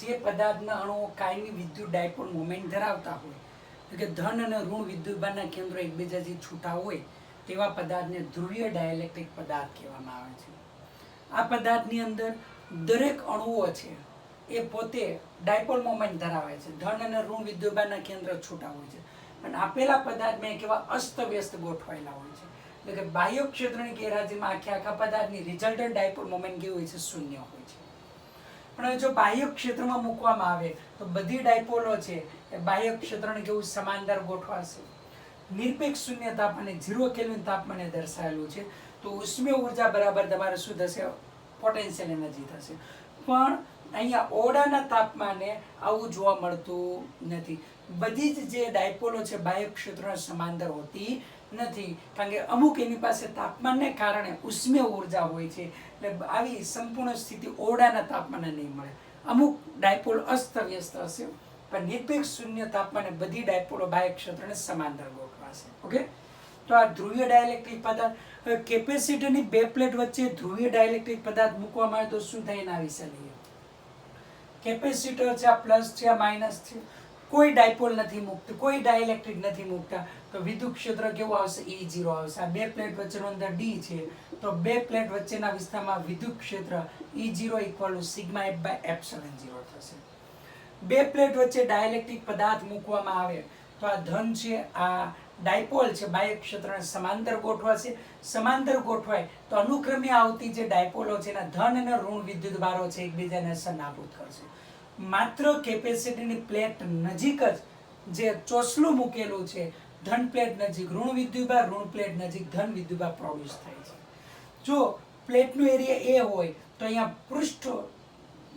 જે પદાર્થના અણુઓ કાયમી વિદ્યુત ડાયપોલ મોમેન્ટ ધરાવતા હોય, એટલે કે ધન અને ઋણ વિદ્યુતભારના કેન્દ્રો એકબીજાથી છૂટા હોય તેવા પદાર્થને ધ્રુવીય ડાયલેક્ટ્રિક પદાર્થ કહેવામાં આવે છે. આ પદાર્થની અંદર દરેક અણુઓ છે એ પોતે ડાયપોલ મોમેન્ટ ધરાવે છે. ધન અને ઋણ વિદ્યુતભારના કેન્દ્ર છૂટા હોય છે અને આપેલા પદાર્થમાં કેવા અસ્તવ્યસ્ત ગોઠવાયેલા હોય છે. એટલે કે બાહ્ય ક્ષેત્રની ગેરહાજરીમાં આખા પદાર્થની રિઝલ્ટન્ટ ડાયપોલ મોમેન્ટ કેવી હોય છે? શૂન્ય હોય છે. પણ જો બાહ્ય ક્ષેત્રમાં મૂકવામાં આવે તો બધી ડાયપોલો છે એ બાહ્ય ક્ષેત્રને કેવું સમાંતર ગોઠવાશે. નિરપેક્ષ શૂન્ય તાપમાને 0 કેલ્વિન તાપમાને દર્શાવેલું છે. તો ઉષ્મીય ઉર્જા બરાબર તમારે શું થશે? પોટેન્શિયલ એનર્જી થશે. પણ અહીંયા ઓરડાના તાપમાને આવું જોવા મળતું નથી. બધી જ જે ડાયપોલો છે બાહ્ય ક્ષેત્રના સમાંતર હોતી નથી, કારણ કે અમુક એની પાસે તાપમાનને કારણે ઉષ્મીય ઉર્જા હોય છે. એટલે આવી સંપૂર્ણ સ્થિતિ ઓરડાના તાપમાને નહીં મળે. અમુક ડાયપોલ અસ્તવ્યસ્ત હશે, પણ નિરપેક્ષ શૂન્ય તાપમાને બધી ડાયપોલો બાહ્ય ક્ષેત્રને સમાંતર ગોઠવાશે. ઓકે, તો આ ધ્રુવીય ડાયલેક્ટ્રિક પદાર્થ. હવે કેપેસિટરની બે પ્લેટ વચ્ચે ધ્રુવીય ડાયલેક્ટ્રિક પદાર્થ મૂકવામાં આવે તો શું થાય એના વિશે લઈએ. કેપેસિટર છે, આ પ્લસ છે, આ માઇનસ છે. કોઈ ડાયપોલ નથી મૂકતું, કોઈ ડાયલેક્ટ્રિક નથી મૂકતા, તો વિદ્યુત ક્ષેત્ર કેવું આવશે? E0 આવશે. આ બે પ્લેટ વચ્ચેનો અંદર D છે, તો બે પ્લેટ વચ્ચેના વિસ્તારમાં વિદ્યુત ક્ષેત્ર E0 = σF/ε0 થશે. બે પ્લેટ વચ્ચે ડાયલેક્ટ્રિક પદાર્થ મૂકવામાં આવે તો આ ધન છે, આ ડાયપોલ છે, બાહ્ય ક્ષેત્રને સમાંતર ગોઠવાશે. સમાંતર ગોઠવાય તો અનુક્રમે આવતી જે ડાયપોલો છે એના ધન અને ઋણ વિદ્યુત ભારો છે એકબીજાને સરનાભૂત કરશે. માત્ર કેપેસિટરની પ્લેટ નજીક જ જે ચોસલું મૂકેલું છે, ધન પ્લેટ નજીક ઋણ વિદ્યુતભાર, ઋણ પ્લેટ નજીક ધન વિદ્યુતભાર પ્રોડ્યુસ થાય છે. જો પ્લેટનો એરિયા A હોય તો અહીંયા પૃષ્ઠ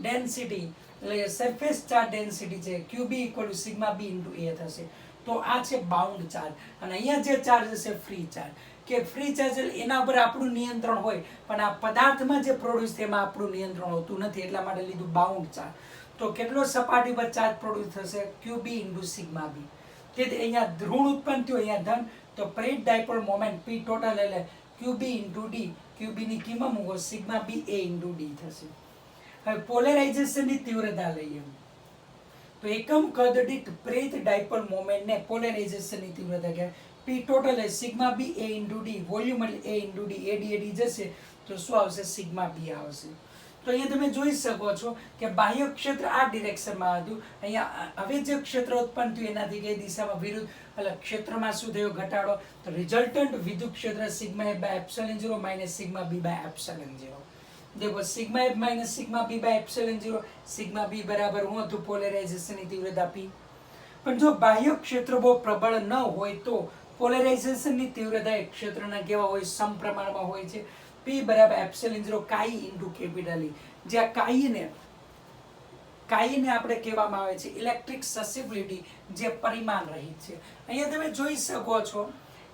ડેન્સિટી એટલે સરફેસ ચાર્જ ડેન્સિટી છે QB = σB × A થશે. તો આ છે બાઉન્ડ ચાર્જ, અને અહીંયા જે ચાર્જ હશે ફ્રી ચાર્જ. કે ફ્રી ચાર્જ એના ઉપર આપણું નિયંત્રણ હોય, પણ આ પદાર્થમાં જે પ્રોડ્યુસ થાય એમાં આપણું નિયંત્રણ હોતું નથી, એટલા માટે લીધું બાઉન્ડ ચાર્જ. તો કેટલો સપાટી પર ચાર્જ પ્રોડ્યુસ થશે? QB × σB. તેથી અહીંયા ઋણ ઉત્પન્ન થયું, અહીંયા ધન, તો plate dipole moment P total એટલે QB × D. QB ની કિંમત મૂકો σB A × D થશે. હવે પોલેરાઇઝેશનની તીવ્રતા લઈએ તો એકમ કદ દીઠ પ્રેત ડાયપોલ મોમેન્ટને પોલેરાઇઝેશનની તીવ્રતા કહેવાય. P total A σB A × D, volume એટલે A × D, AD જશે તો શું આવશે? σB આવશે. તો અહીંયા તમે જોઈ શકો છો કે બાહ્ય ક્ષેત્ર આ ડિરેક્શનમાં હતું. અહીંયા હવે જે ક્ષેત્ર ઉત્પન્ન થયું એનાથી કઈ દિશામાં વિરુદ્ધ, એટલે ક્ષેત્રમાં શું થયો? ઘટાડો. તો રિઝલ્ટન્ટ વિદ્યુત ક્ષેત્ર σF/ε0 - σB/ε0. देखो σF - σB/ε0, σB બરાબર હું હતું પોલેરાઇઝેશનની તીવ્રતા P. પણ જો બાહ્ય ક્ષેત્ર બહુ પ્રબળ ન હોય તો પોલેરાઇઝેશનની તીવ્રતા એ ક્ષેત્રના કેવા હોય? સમપ્રમાણમાં હોય છે. P = ε0 chi × E. જ્યાં કાઈને આપણે કહેવામાં આવે છે ઇલેક્ટ્રિક સસેપ્ટિબિલિટી, જે પરિમાણ રહિત છે. અહીંયા તમે જોઈ શકો છો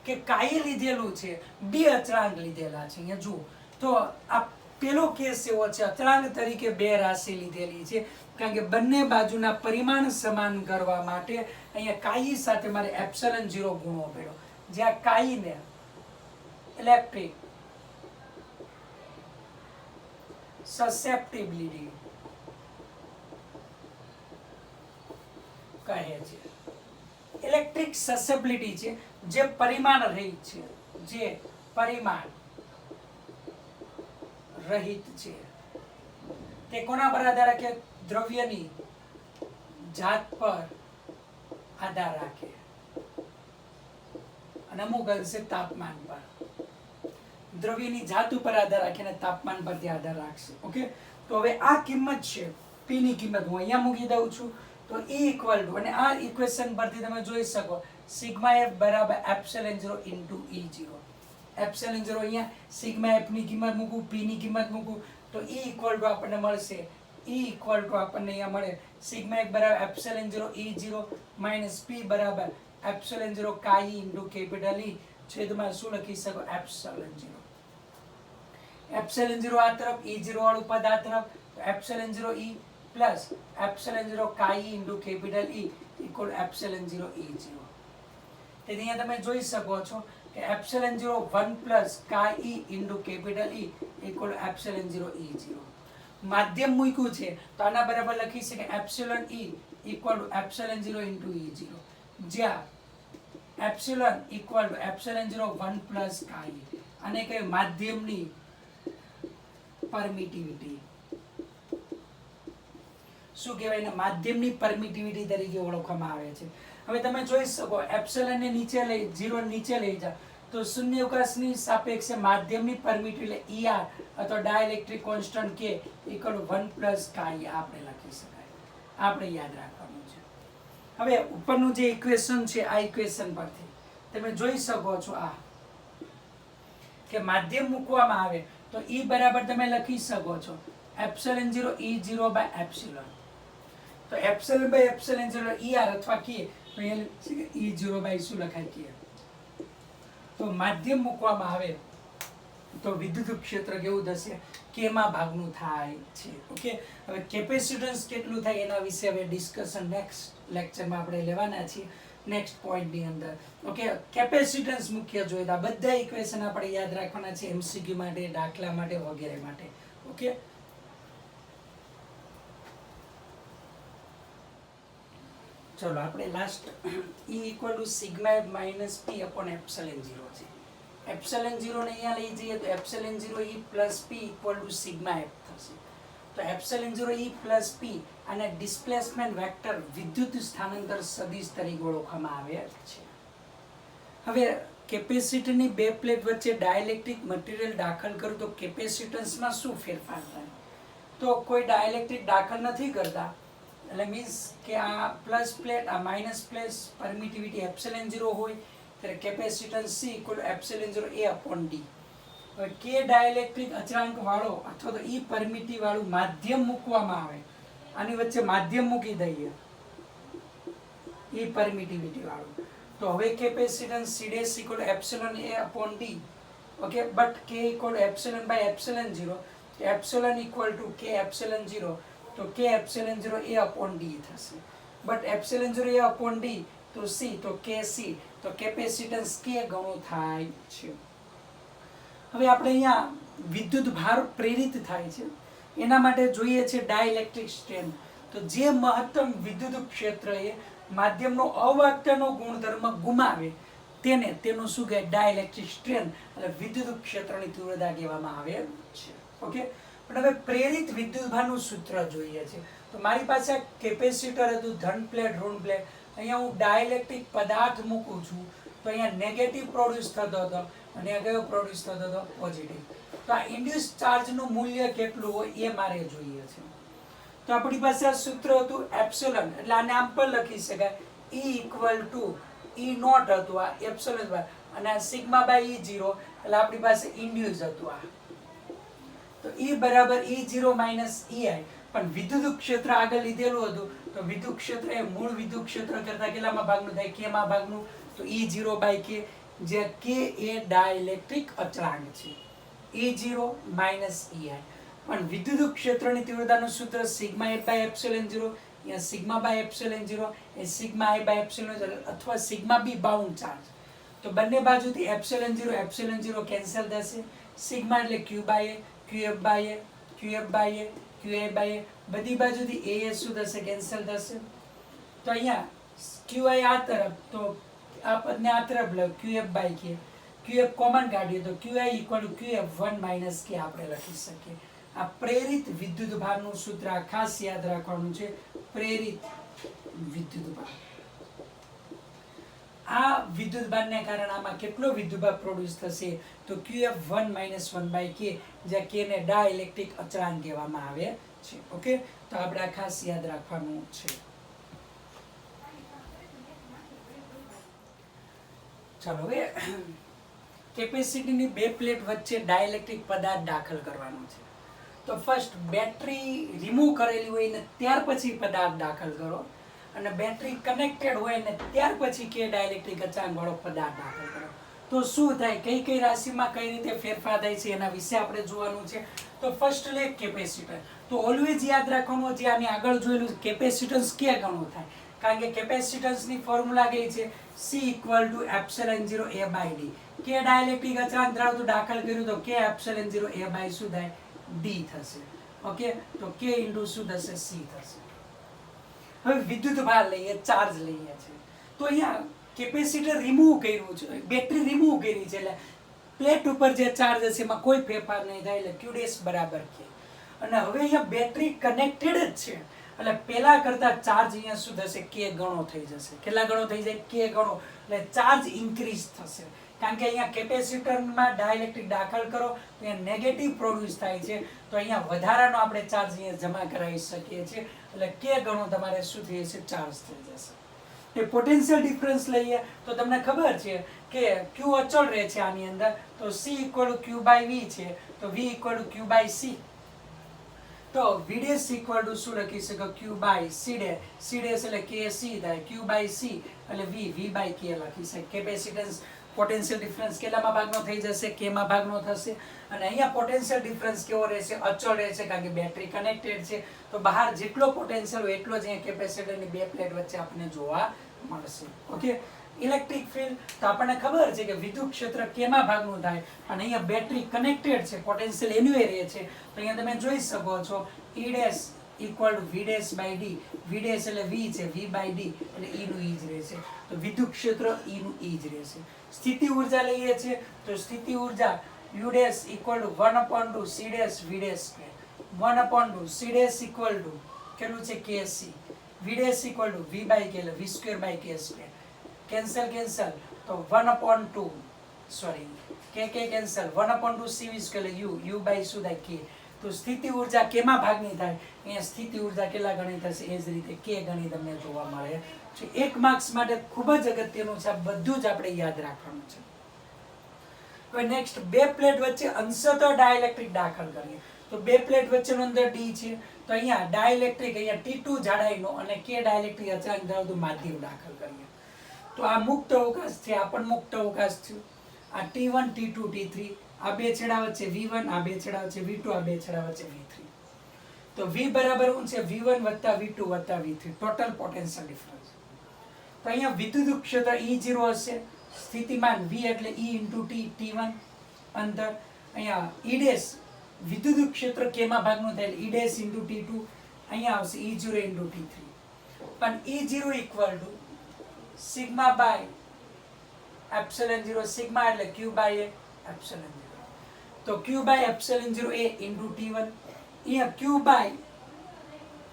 કે કાઈ લીધેલું છે, બે અચળાંક લીધેલા છે. અહીંયા જુઓ તો આ પેલો કેસ એવો છે, અચળાંક તરીકે બે રાશિ લીધેલી છે, કારણ કે બંને બાજુના પરિમાણ સમાન કરવા માટે અહીંયા કાઈ સાથે મારે ε0 ગુણવો પડ્યો. જ્યાં કાઈને ઇલેક્ટ્રિક સસેપ્ટિબિલિટી કહે છે. ઇલેક્ટ્રિક સસેપ્ટિબિલિટી છે જે પરિમાણ રહિત છે, જે પરિમાણ રહિત છે. તે કોના પર આધાર રાખે? દ્રવ્યની જાત પર આધાર રાખે અને અમુક અંશે તાપમાન પર. દ્રવ્યની જાત ઉપર આધાર રાખે અને તાપમાન પરથી આધાર રાખશે. ઓકે, તો હવે આ કિંમત છે P ની કિંમત હું અહીંયા મૂકી દઉં છું. તો E = અને આ ઇક્વેશન પરથી તમે જોઈ શકો σF = ε0 × E0. ε0 અહીંયા σF ની કિંમત મૂકું, P ની કિંમત મૂકું તો E = આપણને મળશે. E = આપણને અહીંયા મળે σF = ε0 E0 - P = ε0 chi × E છેદમાં શું લખી શકો? ε0. ε0 આ તરફ, E0 વાળું પદ આ તરફ, ε0 E plus ε0 chi × E = ε0 E0. તેથી અહીંયા તમે જોઈ શકો છો કે ε0 1 + chi × E = ε0 E0. માધ્યમ મૂક્યું છે તો આના બરાબર લખી શકાય epsilon E equal two epsilon 0 into E 0, જ્યાં epsilon equal two epsilon 0 1 plus કાઈ, અને કઈ માધ્યમની પરમિટિવિટી. શું કહેવાય એને? માધ્યમની પરમિટિવિટી તરીકે ઓળખવામાં આવે છે. હવે તમે જોઈ શકો એપ્સિલોન ને નીચે લઈ 0 નીચે લઈ જાઓ તો શૂન્યાવકાશની સાપેક્ષે માધ્યમની પરમિટિવિટી ER અથવા dielectric constant K equal two 1 plus કાઈ આપણે લખી શકાય. આપણે યાદ રાખવાનું છે. હવે ઉપરનું જે ઇક્વેશન છે આ ઇક્વેશન પરથી તમે જોઈ શકો છો આ કે માધ્યમ મૂકવામાં આવે તો E બરાબર તમે લખી શકો છો એપ્સિલોન 0 E0 બાય એપ્સિલોન. તો એપ્સિલોન બાય એપ્સિલોન 0 ER અથવા K તો E0 બાય શું લખાય K. તો માધ્યમ મૂકવામાં આવે તો વિદ્યુત ક્ષેત્ર કેવું થશે? K માં ભાગનું થાય છે. ઓકે, હવે કેપેસિટન્સ કેટલું થાય એના વિશે હવે ડિસ્કશન નેક્સ્ટ લેક્ચરમાં આપણે લેવાના છીએ, નેક્સ્ટ પોઈન્ટની અંદર. ઓકે, કેપેસિટન્સ મુખ્ય જોઈએ તો બધા ઇક્વેશન આપણે યાદ રાખવાના છે MCQ માટે, દાખલા માટે વગેરે માટે. ઓકે, ચલો આપણે last E equal to sigma minus P upon epsilon 0 છે. એપ્સિલોન 0 ને અહીંયા લઈ જઈએ તો epsilon 0 E plus P equal to sigma F થશે. તો એપ્સિલોન 0 E પ્લસ P અને ડિસ્પ્લેસમેન્ટ વેક્ટર વિદ્યુત સ્થાનાંતર સદિશ તરીકે ઓળખવામાં આવે છે. હવે કેપેસિટરની બે પ્લેટ વચ્ચે ડાઇલેક્ટ્રિક મટીરિયલ દાખલ કરું તો કેપેસિટન્સમાં શું ફેરફાર થાય? તો કોઈ ડાઇલેક્ટ્રિક દાખલ નથી કરતા, એટલે મીન્સ કે આ પ્લસ પ્લેટ આ માઇનસ પ્લેટ પરમિટિવિટી એપ્સિલોન 0 હોય ત્યારે capacitance C equal two epsilon 0 A upon D. હવે K ડાઇલેક્ટ્રિક અચળાંક વાળો અથવા તો E પરમિટિવ વાળું માધ્યમ મૂકવામાં આવે, આની વચ્ચે માધ્યમ મૂકી દઈએ E પરમિટિવિટી વાળું, તો હવે capacitance C dash equal two epsilon A upon D. Okay, but K equal two epsilon by epsilon 0, epsilon equal to K epsilon 0, તો K epsilon 0 A upon D થશે. But epsilon 0 A upon D તો C, તો K C, તો capacitance K ગણું થાય છે. હવે આપણે અહીંયા વિદ્યુત ભાર પ્રેરિત થાય છે એના માટે જોઈએ છે ડાઇલેક્ટ્રિક સ્ટ્રેન. તો જે મહત્તમ વિદ્યુત ક્ષેત્ર એ માધ્યમનો અવાહકતાનો ગુણધર્મ ગુમાવે તેને તેનું શું કહેવાય? ડાઇલેક્ટ્રિક સ્ટ્રેન એટલે વિદ્યુત ક્ષેત્રની તીવ્રતા કહેવામાં આવે છે. ઓકે, પણ હવે પ્રેરિત વિદ્યુતભારનું સૂત્ર જોઈએ છે. તો મારી પાસે કેપેસિટર હતું, ધન પ્લેટ ઋણ પ્લેટ, અહીંયા હું ડાઇલેક્ટ્રિક પદાર્થ મૂકું છું તો અહીંયા નેગેટિવ પ્રોડ્યુસ થતો હતો અને આ કયો પ્રોડ્યુસ થતો હતો? પોઝિટિવ. તો આ ઇન્ડ્યુસ ચાર્જનું મૂલ્ય કેટલું હોય એ મારે જોઈએ છે. તો આપણી પાસે આ સૂત્ર હતું એપ્સિલોન, એટલે આને આમ પણ લખી શકાય E equal to E naught હતું આ એપ્સિલોન બાય, અને આ સિગ્મા બાય E0 એટલે આપણી પાસે ઇન્ડ્યુસ હતું આ. તો E બરાબર E0 માઇનસ EI, પણ વિદ્યુત ક્ષેત્ર આગળ લીધેલું હતું તો વિદ્યુત ક્ષેત્ર એ મૂળ વિદ્યુત ક્ષેત્ર કરતા કેટલામાં ભાગનું થાય? K માં ભાગનું. તો E0 બાય K, જ્યાં K એ ડાઇલેક્ટ્રિક અચળાંક છે, E0 માઇનસ EI. પણ વિદ્યુત ક્ષેત્રની તીવ્રતાનું સૂત્ર સિગ્મા F બાય એપ્સિલોન 0, યા સિગ્મા બાય એપ્સિલોન 0 એ સિગ્મા I બાય એપ્સિલોન 0 અથવા સિગ્મા B બાઉન્ડ ચાર્જ. તો બંને બાજુથી એપ્સિલોન 0 કેન્સલ થશે. સિગ્મા એટલે Q by A, QF by A, QF by A, QA by A, બધી બાજુથી AS શું થશે? કેન્સલ થશે. તો અહીંયા QI આ તરફ, તો આ પદને આ તરફ લો, QF by K, QF common કાઢીએ તો QI equal to QF 1 minus K આપણે લખી શકીએ. આ પ્રેરિત વિદ્યુત ભારનું સૂત્ર ખાસ યાદ રાખવાનું છે, પ્રેરિત વિદ્યુત ભાર. આ વિદ્યુત ભારને કારણે આમાં કેટલો વિદ્યુત ભાર પ્રોડ્યુસ થશે? તો QF 1 માઇનસ 1 બાય K, જ્યાં K ને ડાઇલેક્ટ્રિક અચળાંક કહેવામાં આવે છે. ઓકે, તો આપણે આ ખાસ યાદ રાખવાનું છે. ચાલો હવે કેપેસિટીની બે પ્લેટ વચ્ચે ડાઇલેક્ટ્રિક પદાર્થ દાખલ કરવાનો છે. તો ફર્સ્ટ બેટરી રિમૂવ કરેલી હોય ને ત્યાર પછી પદાર્થ દાખલ કરો, અને બેટરી કનેક્ટેડ હોય ને ત્યાર પછી કે ડાઇલેક્ટ્રિક અચળાંક વાળો પદાર્થ દાખલ કરો. તો શું થાય? કઈ કઈ રાશિમાં કઈ રીતે ફેરફાર થાય છે એના વિશે આપણે જોવાનું છે. તો ફર્સ્ટ લે કેપેસિટર. તો ઓલવેઝ યાદ રાખવાનું જે આની આગળ જોયેલું કેપેસિટન્સ કે ગણું થાય, કારણ કે કેપેસિટન્સની ફોર્મ્યુલા કઈ છે? C equal two epsilon 0 A by D. કે ડાઇલેક્ટ્રિક અચળાંક ધરાવતું દાખલ કર્યું તો K એપ્સિલોન 0 A બાય શું થાય? D થશે. ઓકે, તો કે ઇન્ટુ શું થશે, સી થશે. હવે વિદ્યુત ભાર લઈએ, ચાર્જ લઈએ છે, તો અહીંયા કેપેસિટર રિમૂવ કર્યું છે, બેટરી રિમૂવ કરી છે, એટલે પ્લેટ ઉપર જે ચાર્જ હશે એમાં કોઈ ફેરફાર નહીં થાય, એટલે ક્યુ ડેશ બરાબર કે. અને હવે અહીંયા બેટરી કનેક્ટેડ જ છે, એટલે પહેલા કરતા ચાર્જ અહીંયા શું થશે, કે ગણો થઈ જશે. કેટલા ગણો થઈ જાય, કે ગણો. એટલે ચાર્જ ઇન્ક્રીઝ થશે, કારણ કે અહીંયા કેપેસિટરમાં ડાઇલેક્ટ્રિક દાખલ કરો તો અહીંયા નેગેટિવ પ્રોડ્યુસ થાય છે, તો અહીંયા વધારાનો આપણે ચાર્જ અહીંયા જમા કરાવી શકીએ છીએ, એટલે કે ગણો તમારે શું થઈ જશે, ચાર્જ થઈ જશે. એ પોટેન્શિયલ ડિફરન્સ લઈએ તો તમને ખબર છે કે Q અચળ રહે છે આની અંદર, તો C = Q/V છે, તો V = Q/C. તો V ડેશ = શું લખી શકો, Q/C ડેશ. C ડેશ એટલે KC થાય, Q/C એટલે V/K લખી શકે. કેપેસિટન્સ પોટેન્શિયલ ડિફરન્સ કેટલામાં ભાગનો થઈ જશે, K માં ભાગનો થશે. અને અહીંયા પોટેન્શિયલ ડિફરન્સ કેવો રહેશે, અચળ રહેશે, કારણ કે બેટરી કનેક્ટેડ છે, તો બહાર જેટલો પોટેન્શિયલ હોય એટલો જ અહીંયા કેપેસિટરની બે પ્લેટ વચ્ચે આપણને જોવા મળશે. ઓકે, ઇલેક્ટ્રિક ફિલ્ડ તો આપણને ખબર છે કે વિદ્યુત ક્ષેત્ર કેમાં ભાગનું થાય, અને અહીંયા બેટરી કનેક્ટેડ છે, પોટેન્શિયલ એનું રહે છે, તો અહીંયા તમે જોઈ શકો છો E dash = V dash by D. V dash એટલે V છે, V/D એટલે E નું E જ રહેશે, તો વિદ્યુત ક્ષેત્ર E નું E જ રહેશે. સ્થિતિ ઉર્જા લઈએ છીએ, તો સ્થિતિ ઉર્જા U dash = 1/2 C dash V dash square. 1/2 C dash = કેટલું છે, KC. V ડેશ = V/K એટલે V²/K². કેન્સલ તો 1/2 સોરી K કેન્સલ, 1/2 CV² એટલે U બાય શું થાય, K. તો સ્થિતિ ઉર્જા કેમાં ભાગની થાય, અહીંયા સ્થિતિ ઉર્જા કેટલા ગણી થશે, એ જ રીતે K ગણી તમને જોવા મળે છે. 1 માર્ક્સ માટે ખૂબ જ અગત્યનું છે, આ બધું જ આપણે યાદ રાખવાનું છે. હવે નેક્સ્ટ, બે પ્લેટ વચ્ચે અંશતઃ ડાઇલેક્ટ્રિક દાખલ કરીએ, તો બે પ્લેટ વચ્ચેનું અંતર D છે, તો અહીંયા ડાઇલેક્ટ્રિક અહીંયા T2 જાડાઈનો અને K ડાઇલેક્ટ્રિક અચળાંક ધરાવતું માધ્યમ દાખલ કરીએ. તો આ મુક્ત અવકાશ છે, આ પણ મુક્ત અવકાશ છે. આ T1 T2 T3, આ બે છેડા વચ્ચે V1, આ બે છેડા વચ્ચે V2, આ બે છેડા વચ્ચે V3. તો V બરાબર શું છે, V1 + V2 + V3, total potential difference. તો અહીંયા વિદ્યુત ક્ષેત્ર E0 હશે, સ્થિતિમાન V એટલે E × T, T1 અંતર. અહીંયા E ડેશ વિદ્યુત ક્ષેત્ર કેમાં ભાગનું થાય, E ડેશ × T2, અહીંયા આવશે E0 × T3. પણ E0 = sigma by epsilon 0, sigma એટલે Q/A એપ્સિલોન 0. તો Q/ε0 A × T1, અહીંયા Q બાય,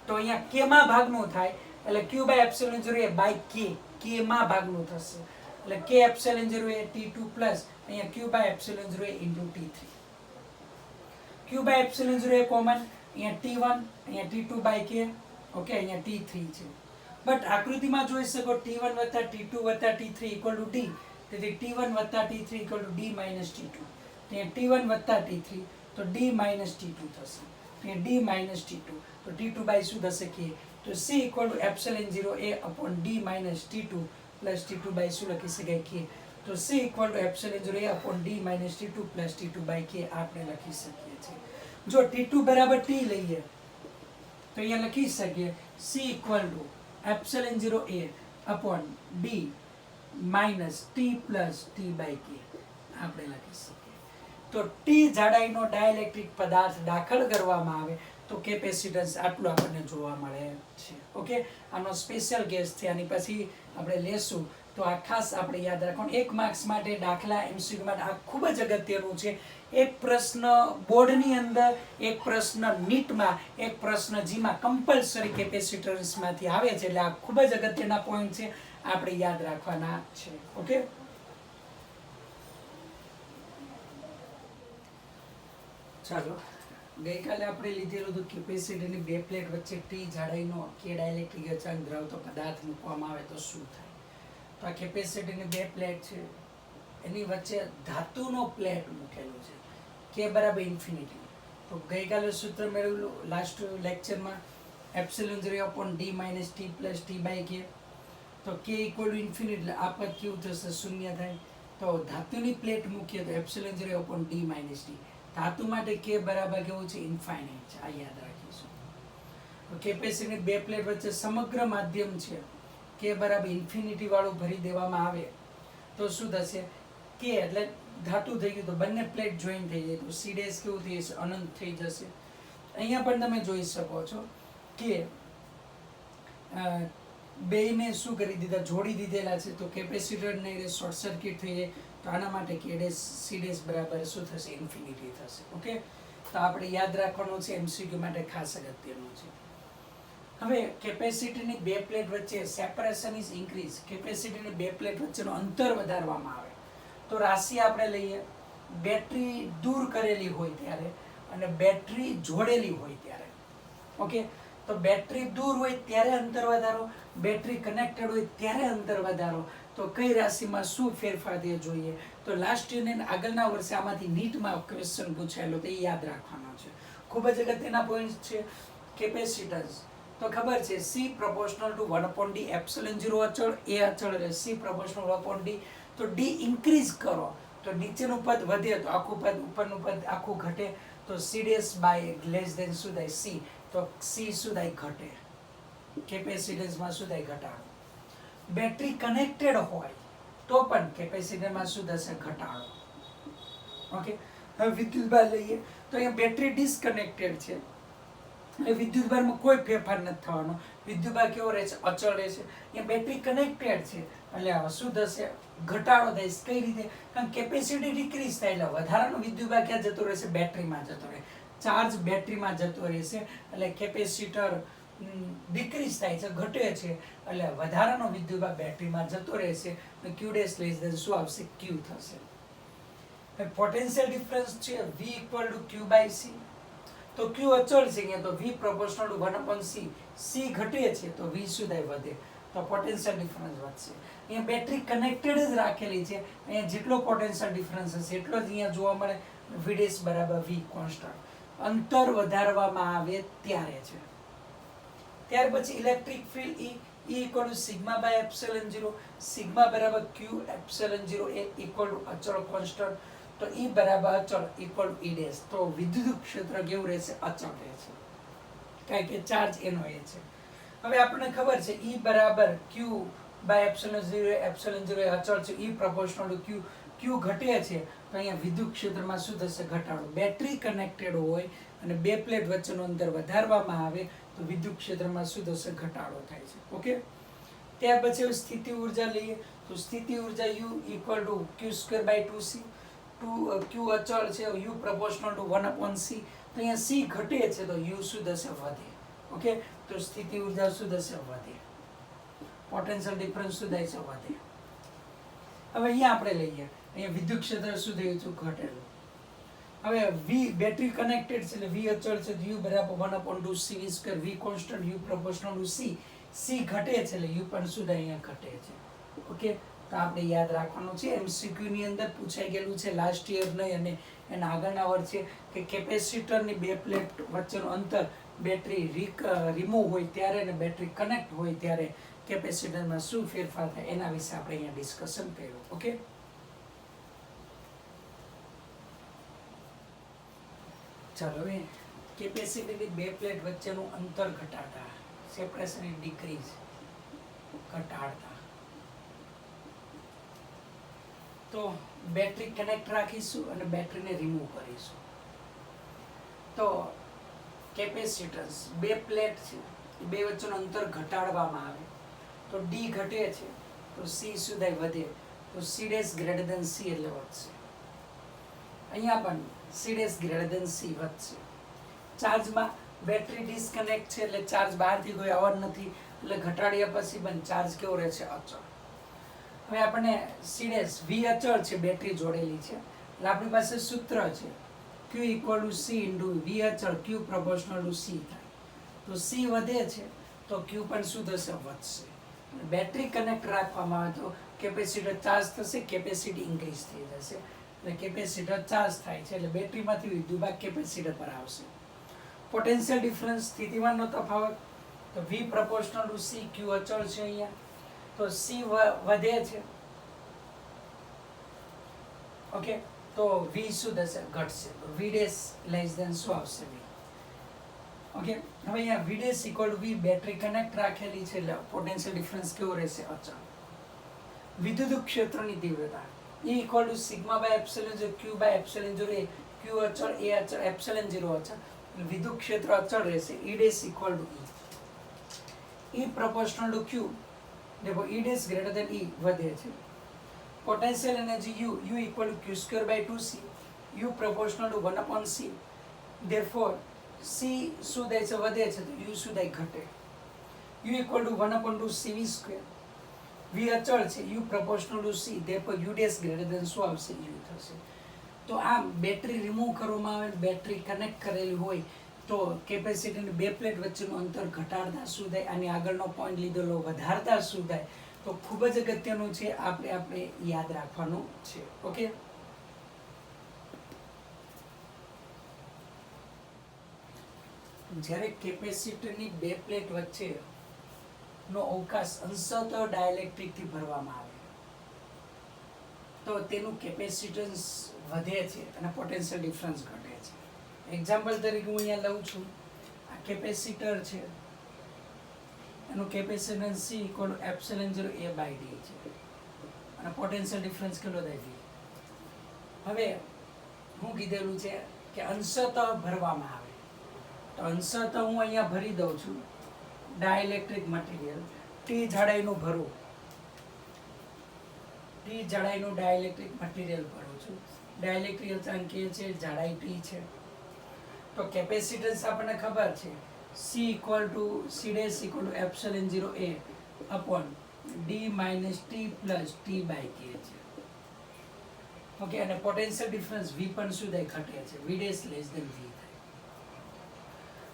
તો અહીંયા K માં ભાગનું થાય, એટલે Q/ε0 A by K, K માં ભાગનું થશે, એટલે K/ε0 A T2 પ્લસ અહીંયા Q/ε0 A × T3. Q/ε0 A common, અહીંયા T1, અહીંયા T2/K, ઓકે, અહીંયા T3 છે. બટ આકૃતિમાં જોઈ શકો T1 + T2 + T3 = D, તેથી T1 + T3 = D - T2. ત્યાં T1 + T3 તો D - T2 થશે, ત્યાં D - T2, તો T2 બાય શું થશે, K. તો C = ε0 A / D - T2 plus T2 by શું લખી શકાય, K. તો C = ε0 A / D - T2 plus T2/K આપણે લખી શકીએ છીએ. જો T2 = T લઈએ તો અહીંયા લખી શકીએ C = ε0 A / D - T plus T/K આપણે લખી શકીએ. તો T જાડાઈનો ડાઇલેક્ટ્રિક પદાર્થ દાખલ કરવામાં આવે તો કેપેસિટન્સ આટલું આપણને જોવા મળે છે. ઓકે, આનો સ્પેશિયલ કેસ છે, આની પછી આપણે લેશું, તો આ ખાસ આપણે યાદ રાખવાનું. 1 માર્ક્સ માટે દાખલા MCQ માટે આ ખૂબ જ અગત્યનું છે. એક પ્રશ્ન બોર્ડની અંદર, એક પ્રશ્ન નીટમાં, એક પ્રશ્ન જીમાં કમ્પલસરી કેપેસિટન્સમાંથી આવે છે, એટલે આ ખૂબ જ અગત્યના પોઈન્ટ છે, આપણે યાદ રાખવાના છે. ઓકે, ચાલો, ગઈકાલે આપણે લીધેલું હતું કેપેસિટરની બે પ્લેટ વચ્ચે T જાડાઈનો K ડાઇલેક્ટ્રિક અચળાંક ધરાવતો પદાર્થ મૂકવામાં આવે તો શું થાય. તો આ કેપેસિટરની બે પ્લેટ છે, એની વચ્ચે ધાતુનો પ્લેટ મૂકેલો છે, K = ∞. તો ગઈકાલે સૂત્ર મેળવેલું લાસ્ટ લેક્ચરમાં ε0 A / D - T plus T/K, તો K = ∞, એટલે આ પદ કેવું થશે, શૂન્ય થાય. તો ધાતુની પ્લેટ મૂકીએ તો ε0 A / D - T, ધાતુ માટે K બરાબર કેવું છે, ઇન્ફાઇનાઇટ છે, આ યાદ રાખીશું. તો કેપેસિટરની બે પ્લેટ વચ્ચે સમગ્ર માધ્યમ છે, K = ∞ વાળું ભરી દેવામાં આવે તો શું થશે, K એટલે ધાતુ થઈ ગયું, તો બંને પ્લેટ જોઈન થઈ જાય, તો C ડેશ કેવું થઈ જશે, અનંત થઈ જશે. અહીંયા પણ તમે જોઈ શકો છો કે બેયને શું કરી દીધા, જોડી દીધેલા છે. તો કેપેસિટરને શોર્ટ સર્કિટ થઈ જાય તો આના માટે કે ડેશ સી ડેશ બરાબર શું થશે, ઇન્ફિનિટી થશે. ઓકે, તો આપણે યાદ રાખવાનું છે, એમસીક્યુ માટે ખાસ અગત્યનું છે. હવે કેપેસિટીની બે પ્લેટ વચ્ચે સેપરેશન ઇઝ ઇન્ક્રીઝ, કેપેસિટીની બે પ્લેટ વચ્ચેનું અંતર વધારવામાં આવે તો રાશિ આપણે લઈએ બેટરી દૂર કરેલી હોય ત્યારે અને બેટરી જોડેલી હોય ત્યારે. ઓકે, તો બેટરી દૂર હોય ત્યારે અંતર વધારો, બેટરી કનેક્ટેડ હોય ત્યારે અંતર વધારો. તો કઈ રાશિમાં શું ફેરફાર થયો જોઈએ? તો લાસ્ટ યર આગળના વર્ષે આમાંથી નીટમાં ક્વેશ્ચન પૂછાયેલો, તો એ યાદ રાખવાનો છે. ખૂબ જ અગત્યના પોઈન્ટ છે. કેપેસિટન્સ તો ખબર છે C proportional two 1/d epsilon 0 અચળ, એ અચળ રહે. સી પ્રોપોર્શનલ 1/d, તો ડી ઇન્ક્રીઝ કરો તો નીચેનું પદ વધે તો આખું પદ, ઉપરનું પદ આખું ઘટે. તો C dash by less than શું થાય, સી. તો સી શું થાય, ઘટે. કેપેસિટન્સમાં શું થાય, ઘટાડો. બેટરી કનેક્ટેડ હોય તો પણ કેપેસિટરમાં શું થશે, ઘટાડો. ઓકે, હવે વિદ્યુતભાર લઈએ તો અહીંયા બેટરી ડિસ્કનેક્ટેડ છે, વિદ્યુતભારમાં કોઈ ફેરફાર નથી થવાનો. વિદ્યુતભાર કેવો રહે છે, અચળ રહે છે. અહીંયા બેટરી કનેક્ટેડ છે એટલે શું થશે, ઘટાડો થાય. કઈ રીતે? કારણ કેપેસિટી ડિક્રીઝ થાય એટલે વધારાનો વિદ્યુતભાર ક્યાં જતો રહેશે, બેટરીમાં જતો રહે. ચાર્જ બેટરીમાં જતો રહેશે એટલે કેપેસિટર ડિક્રીઝ થાય છે, ઘટે છે એટલે વધારાનો વિદ્યુતભાર બેટરીમાં જતો રહેશે. ક્યુ ડેશ લેસ ધેન શું આવશે, ક્યુ થશે. પોટેન્શિયલ ડિફરન્સ છે V equal to Q by C. તો Q અચળ છે અહીંયા, તો V proportional two 1/C. C ઘટે છે તો V શું થાય, વધે. તો પોટેન્શિયલ ડિફરન્સ વધશે. અહીંયા બેટરી કનેક્ટેડ જ રાખેલી છે, અહીંયા જેટલો પોટેન્શિયલ ડિફરન્સ હશે એટલો જ અહીંયા જોવા મળે. V ડેશ બરાબર V કોન્સ્ટન્ટ. અંતર વધારવામાં આવે ત્યારે છે. ત્યાર પછી electric field E equal to sigma by epsilon 0. Sigma બરાબર Q એપ્સિલોન 0 એ ઇક્વલ ટુ અચળ કોન્સ્ટન્ટ. તો E બરાબર અચળ ઇક્વલ ટુ E ડેશ. તો વિદ્યુત ક્ષેત્ર કેવું રહેશે, અચળ રહેશે, કારણ કે ચાર્જ એનો એ છે. હવે આપણને ખબર છે E બરાબર Q બાય એપ્સિલોન 0, એપ્સિલોન 0 એ અચળ છે. E proportional two Q. Q ઘટે છે તો અહીંયા વિદ્યુત ક્ષેત્રમાં શું થશે, ઘટાડો. બેટરી કનેક્ટેડ હોય અને બે પ્લેટ વચ્ચેનું અંતર વધારવામાં આવે તો વિદ્યુત ક્ષેત્રમાં શું થશે, ઘટાડો થાય છે. ઓકે, ત્યાર પછી સ્થિતિ ઉર્જા લઈએ તો સ્થિતિ ઉર્જા U equal to Q² by 2C. Q અચળ છે, U પ્રોપોર્શનલ ટુ 1/C. તો અહીંયા C ઘટે છે તો U શું થશે, વધે. ઓકે, તો સ્થિતિ ઉર્જા શું થશે, વધે. પોટેન્શિયલ ડિફરન્સ શું થાય છે, વધે. હવે અહીંયા આપણે લઈએ, અહીંયા વિદ્યુત ક્ષેત્ર શું થયું છે, ઘટેલું. હવે V બેટરી કનેક્ટેડ છે એટલે V અચળ છે, U બરાબર 1/2 C V². V constant, U proportional two C. C ઘટે છે એટલે U પણ શું થાય, અહીંયા ઘટે છે. ઓકે, તો આપણે યાદ રાખવાનું છે. MCQ ની અંદર પૂછાઈ ગયેલું છે લાસ્ટ યર નહીં અને એના આગળના વર્ષે કે કેપેસિટરની બે પ્લેટ વચ્ચેનું અંતર બેટરી રિમૂવ હોય ત્યારે અને બેટરી કનેક્ટ હોય ત્યારે કેપેસિટરમાં શું ફેરફાર થાય એના વિશે આપણે અહીંયા ડિસ્કશન કર્યું. ઓકે, ચાલો હવે કેપેસિટીની બે પ્લેટ વચ્ચેનું અંતર ઘટાડતા, સેપરેશન ડિક્રીઝ, ઘટાડતા. તો બેટરી કનેક્ટ રાખીશું અને બેટરીને રિમૂવ કરીશું. તો કેપેસિટન્સ બે પ્લેટ છે એ બે વચ્ચેનું અંતર ઘટાડવામાં આવે તો ડી ઘટે છે તો સી શું થાય, વધે. તો C dash greater than C એટલે વધશે. અહીંયા પણ C dash greater than C વધશે. ચાર્જમાં બેટરી ડિસ્કનેક્ટ છે એટલે ચાર્જ બહારથી કોઈ આવવાનું નથી એટલે ઘટાડ્યા પછી પણ ચાર્જ કેવો રહે છે, અચળ. હવે આપણને સી ડેશ વી અચળ છે, બેટરી જોડેલી છે એટલે આપણી પાસે સૂત્ર છે Q equal to C into V અચળ, Q પ્રોપોર્શનલ ટુ C થાય. તો C વધે છે તો Q પણ શું થશે, વધશે. બેટરી કનેક્ટ રાખવામાં આવે તો કેપેસિટર ચાર્જ થશે, કેપેસિટી ઇન્ક્રીઝ થઈ જશે એટલે કેપેસિટર ચાર્જ થાય છે એટલે બેટરીમાંથી વિદ્યુતભાર કેપેસિટર પર આવશે. પોટેન્શિયલ ડિફરન્સ સ્થિતિમાનનો તફાવત તો V proportional two C, Q અચળ છે અહીંયા તો C વધે છે. ઓકે, તો V શું થશે, ઘટશે. તો V ડેશ લેસ ધેન શું આવશે, V. ઓકે, હવે અહીંયા V dash equal two V battery connect રાખેલી છે એટલે પોટેન્શિયલ ડિફરન્સ કેવો રહેશે, અચળ. વિદ્યુત ક્ષેત્રની તીવ્રતા E equal to sigma by epsilon 0 Q by epsilon 0 Q અચળ, A અચળ, એપ્સિલોન 0 અચળ. વિદ્યુત ક્ષેત્ર અચળ રહેશે. E dash equal to E proportional to Q. देखो E dash greater than E વધે છે. Potential energy U equal to Q square by 2C. U proportional to 1 upon C. Therefore C શું થાય છે વધે છે તો U શું થાય ઘટે. U equal to 1 upon 2 CV square. V અચળ છે U proportional to C. Therefore U dash greater than શું આવશે U થશે. તો આમ બેટરી રિમૂવ કરવામાં આવે બેટરી કનેક્ટ કરેલી હોય તો કેપેસિટરની બે પ્લેટ વચ્ચેનું અંતર ઘટાડતા શું થાય અને આગળનો પોઈન્ટ લીધેલો વધારતા શું થાય તો ખૂબ જ અગત્યનું છે. આપણે યાદ રાખવાનું છે. ઓકે, જ્યારે કેપેસિટરની બે પ્લેટ વચ્ચેનો અવકાશ અંશતઃ ડાયલેક્ટ્રિકથી ભરવામાં આવે તો તેનું કેપેસિટન્સ વધે છે અને પોટેન્શિયલ ડિફરન્સ ઘટે છે. એક્ઝામ્પલ તરીકે હું અહીંયા લઉં છું, આ કેપેસિટર છે, એનું capacitance C equal two epsilon 0 A by D છે અને પોટેન્શિયલ ડિફરન્સ કેટલો થાય છે. હવે હું કીધેલું છે કે અંશતઃ ભરવામાં આવે તો અંશતઃ હું અહીંયા ભરી દઉં છું ડાયલેક્ટ્રિક મટીરિયલ T જાડાઈનું ભરું, T જાડાઈનું ડાયલેક્ટ્રિક મટીરિયલ ભરું છું. ડાયલેક્ટ્રિક અચાંક કે છે જાડાઈ T છે તો કેપેસિટન્સ આપણને ખબર છે C equal to C dash equal two epsilon 0 A upon D minus T plus T by K છે. ઓકે, અને પોટેન્શિયલ ડિફરન્સ V પણ શું થાય ઘટે છે, V dash less than V થાય.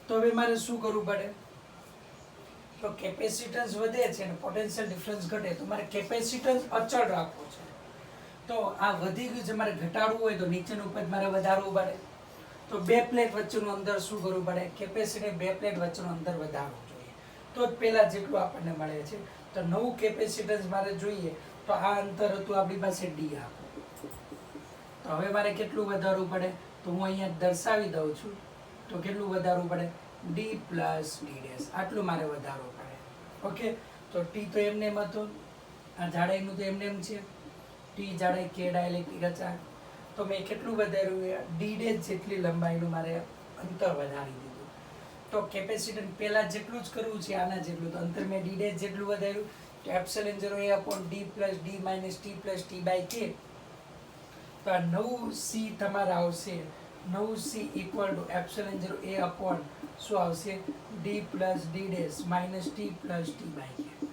તો હવે મારે શું કરવું પડે તો કેપેસિટન્સ વધે છે અને પોટેન્શિયલ ડિફરન્સ ઘટે તો મારે કેપેસિટન્સ અચળ રાખવો છે. તો આ વધી ગયું છે, મારે ઘટાડવું હોય તો નીચેનું પદ મારે વધારવું પડે. તો બે પ્લેટ વચ્ચેનું અંતર શું કરવું પડે, કેપેસિટર બે પ્લેટ વચ્ચેનું અંતર વધારવું જોઈએ તો જ પહેલાં જેટલું આપણને મળે છે. તો નવું કેપેસિટન્સ મારે જોઈએ તો આ અંતર હતું આપણી પાસે D આપો તો હવે મારે કેટલું વધારવું પડે તો હું અહીંયા દર્શાવી દઉં છું તો કેટલું વધારવું પડે D પ્લસ D ડેશ આટલું મારે વધારવું પડે. ઓકે, તો T તો એમને એમ હતું, આ જાડાઈનું તો એમને એમ છે, T જાડાઈ K ડાયલેક્ટ્રિક અચાંક તો મેં કેટલું વધાર્યું D ડેશ જેટલી લંબાઈનું મારે અંતર વધારી દીધું. તો કેપેસિટર પહેલાં જેટલું જ કરવું છે આના જેટલું તો અંતર મેં D ડેશ જેટલું વધાર્યું તો epsilon 0 A upon D plus D minus T plus T by K. તો આ નવું C તમારે આવશે, નવું C equal two epsilon 0 A upon શું આવશે D plus D dash minus T plus T by K.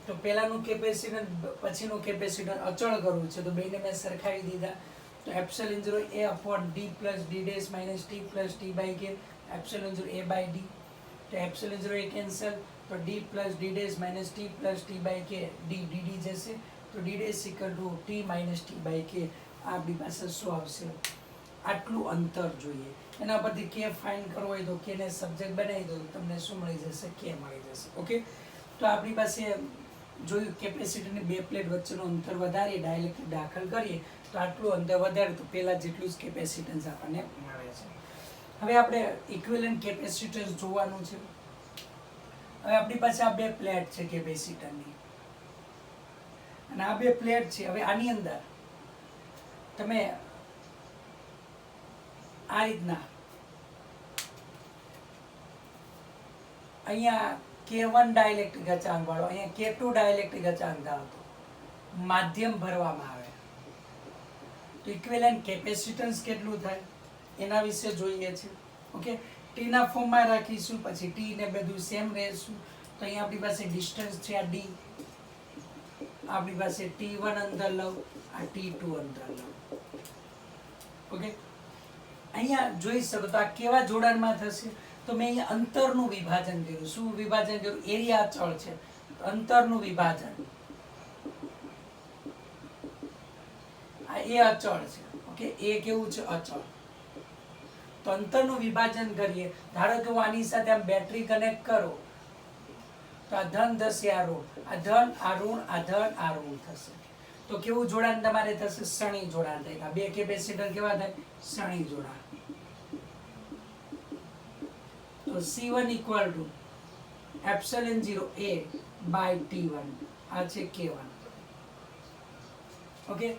તો પહેલાંનું કેપેસિટર પછીનું કેપેસિટર અચળ કરવું છે તો બેને મેં સરખાવી દીધા તો epsilon 0 A upon D plus D dash minus T plus T by K epsilon 0 A by D તો એપ્સિલોન 0 A કેન્સલ તો D plus D dash minus T plus T by K D જશે તો D dash equal to T minus T by K. આ આપણી પાસે શું આવશે આટલું અંતર જોઈએ. એના પરથી K ફાઇન્ડ કરવો હોય તો K ને સબ્જેક્ટ બનાવી દો તમને શું મળી જશે K મળી જશે. ઓકે, તો આપણી પાસે જોયું કેપેસિટરની બે પ્લેટ વચ્ચેનું અંતર વધારીએ ડાયલેક્ટ્રિક દાખલ કરીએ તો આટલું અંતર વધારે તો પહેલાં જેટલું જ કેપેસિટન્સ આપણને મળે છે. હવે આપણે ઇક્વિવેલન્ટ કેપેસિટન્સ જોવાનું છે. હવે આપણી પાસે આ બે પ્લેટ છે કેપેસિટરની અને આ બે પ્લેટ છે. હવે આની અંદર તમે આ રીતના અહીંયા K1 ડાયલેક્ટ્રિક અચાંક વાળો અહીંયા K2 ડાયલેક્ટ્રિક અચાંક ધરાવતો માધ્યમ ભરવામાં આવે તો ઇક્વિવેલન્ટ કેપેસિટન્સ કેટલું થાય એના વિશે જોઈએ છે. ઓકે, T ના ફોર્મમાં રાખીશું પછી T ને બધું સેમ રહેશું તો અહીંયા આપણી પાસે ડિસ્ટન્સ છે આ D, આપણી પાસે T1 અંતર લઉં આ T2 અંતર લઉં. ઓકે, અહીંયા જોઈ શકો તો આ કેવા જોડાણમાં થશે તો મેં અહીંયા અંતરનું વિભાજન કર્યું. શું વિભાજન કર્યું, એરિયા અચળ છે અંતરનું વિભાજન આ એ અચળ છે. ઓકે, એ કેવું છે અચળ તો અંતરનું વિભાજન કરીએ. ધારો કે હું આની સાથે આમ બેટરી કનેક્ટ કરો તો આ ધન થશે આ ઋણ, આ ધન આ ઋણ આ ધન આ ઋણ થશે તો કેવું જોડાણ તમારે થશે શ્રેણી જોડાણ થાય. આ બે કેપેસિટર કેવા થાય શ્રેણી જોડાણ. તો C1 ઇક્વલ two epsilon 0 A by T1 આ છે K1. Okay,